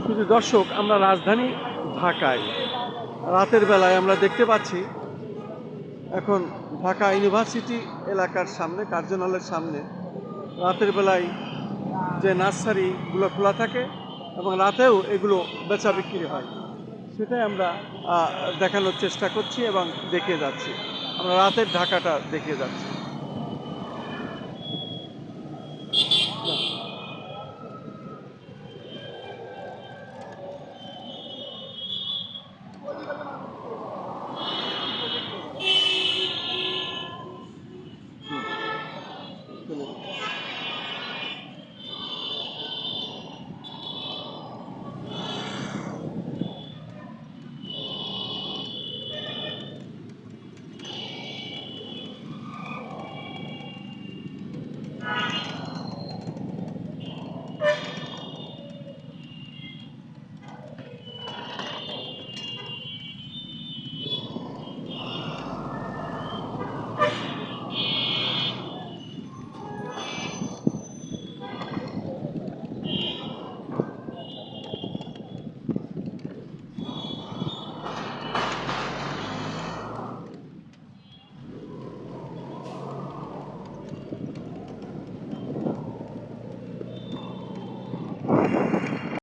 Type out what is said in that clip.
শুধু দর্শক, আমরা রাজধানী ঢাকায় রাতের বেলায় আমরা দেখতে পাচ্ছি এখন ঢাকা ইউনিভার্সিটি এলাকার সামনে, কার্যালয়ের সামনে রাতের বেলায় যে নার্সারিগুলো খোলা থাকে এবং রাতেও এগুলো বেচা বিক্রি হয়, সেটাই আমরা দেখানোর চেষ্টা করছি এবং দেখিয়ে যাচ্ছি। আমরা রাতের ঢাকাটা দেখিয়ে যাচ্ছি।